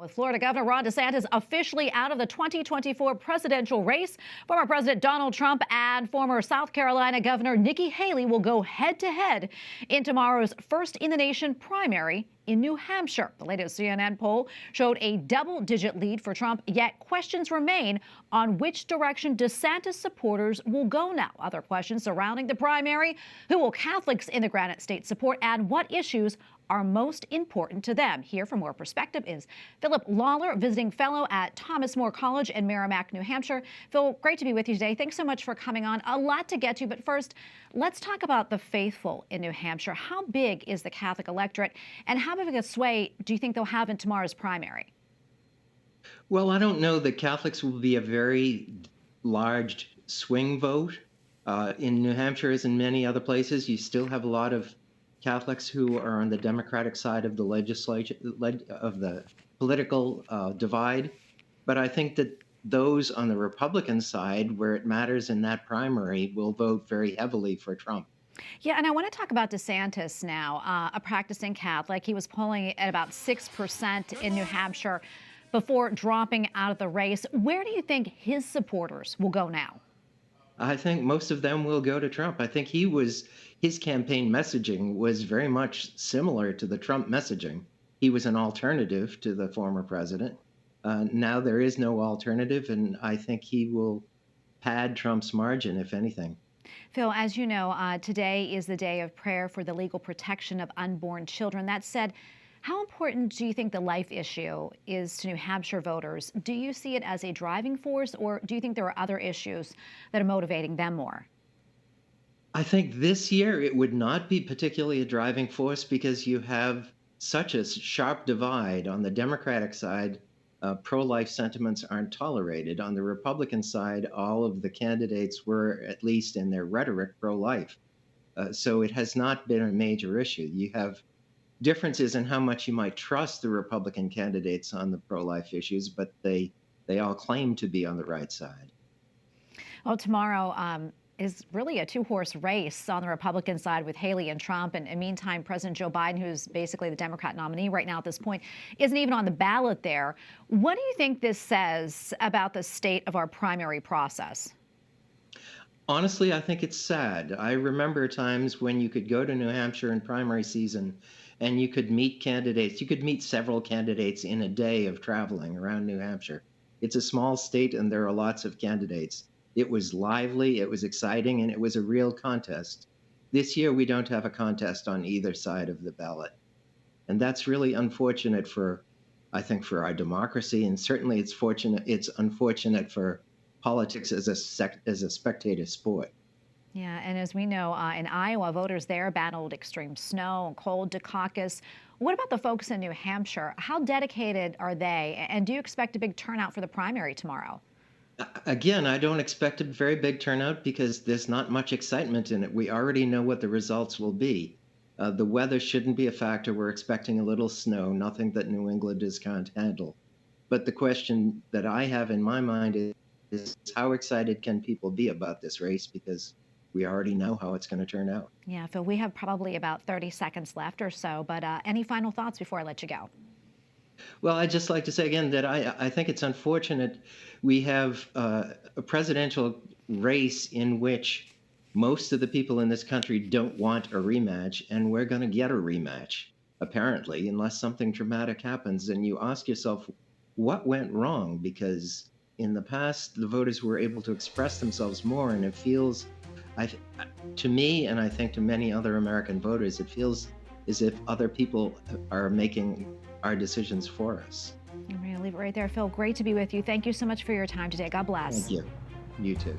With Florida Governor Ron DeSantis officially out of the 2024 presidential race, former President Donald Trump and former South Carolina Governor Nikki Haley will go head-to-head in tomorrow's first-in-the-nation primary in New Hampshire. The latest CNN poll showed a double-digit lead for Trump, yet questions remain on which direction DeSantis supporters will go now. Other questions surrounding the primary: who will Catholics in the Granite State support, and what issues are most important to them? Here for more perspective is Philip Lawler, visiting fellow at Thomas More College in Merrimack, New Hampshire. Phil, great to be with you today. Thanks so much for coming on. A lot to get to, but first, let's talk about the faithful in New Hampshire. How big is the Catholic electorate, and how big a sway do you think they'll have in tomorrow's primary? Well, I don't know that Catholics will be a very large swing vote. In New Hampshire, as in many other places, you still have a lot of Catholics who are on the Democratic side of the legislature, of the political divide. But I think that those on the Republican side, where it matters in that primary, will vote very heavily for Trump. Yeah, and I want to talk about DeSantis now, a practicing Catholic. He was polling at about 6% in New Hampshire before dropping out of the race. Where do you think his supporters will go now? I think most of them will go to Trump. I think his campaign messaging was very much similar to the Trump messaging. He was an alternative to the former president. Now there is no alternative, and I think he will pad Trump's margin, if anything. Phil, as you know, today is the day of prayer for the legal protection of unborn children. That said, how important do you think the life issue is to New Hampshire voters? Do you see it as a driving force, or do you think there are other issues that are motivating them more? I think this year it would not be particularly a driving force because you have such a sharp divide. On the Democratic side, pro-life sentiments aren't tolerated. On the Republican side, all of the candidates were, at least in their rhetoric, pro-life. So it has not been a major issue. You have differences in how much you might trust the Republican candidates on the pro-life issues, but they all claim to be on the right side. Well, tomorrow is really a two-horse race on the Republican side with Haley and Trump. And meantime, President Joe Biden, who's basically the Democrat nominee right now at this point, isn't even on the ballot there. What do you think this says about the state of our primary process? Honestly, I think it's sad. I remember times when you could go to New Hampshire in primary season and you could meet candidates. You could meet several candidates in a day of traveling around New Hampshire. It's a small state and there are lots of candidates. It was lively, it was exciting, and it was a real contest. This year, we don't have a contest on either side of the ballot. And that's really unfortunate I think, for our democracy, and certainly it's unfortunate for politics as a spectator sport. Yeah, and as we know, in Iowa, voters there battled extreme snow and cold to caucus. What about the folks in New Hampshire? How dedicated are they? And do you expect a big turnout for the primary tomorrow? Again, I don't expect a very big turnout because there's not much excitement in it. We already know what the results will be. The weather shouldn't be a factor. We're expecting a little snow, nothing that New Englanders can't handle. But the question that I have in my mind is how excited can people be about this race, because we already know how it's going to turn out. Yeah, Phil, we have probably about 30 seconds left or so, but any final thoughts before I let you go? Well, I'd just like to say again that I think it's unfortunate we have a presidential race in which most of the people in this country don't want a rematch, and we're going to get a rematch, apparently, unless something dramatic happens. And you ask yourself, what went wrong? Because in the past, the voters were able to express themselves more, and it feels, to me, and I think to many other American voters, it feels as if other people are making our decisions for us. I'm going to leave it right there, Phil. Great to be with you. Thank you so much for your time today. God bless. Thank you. You too.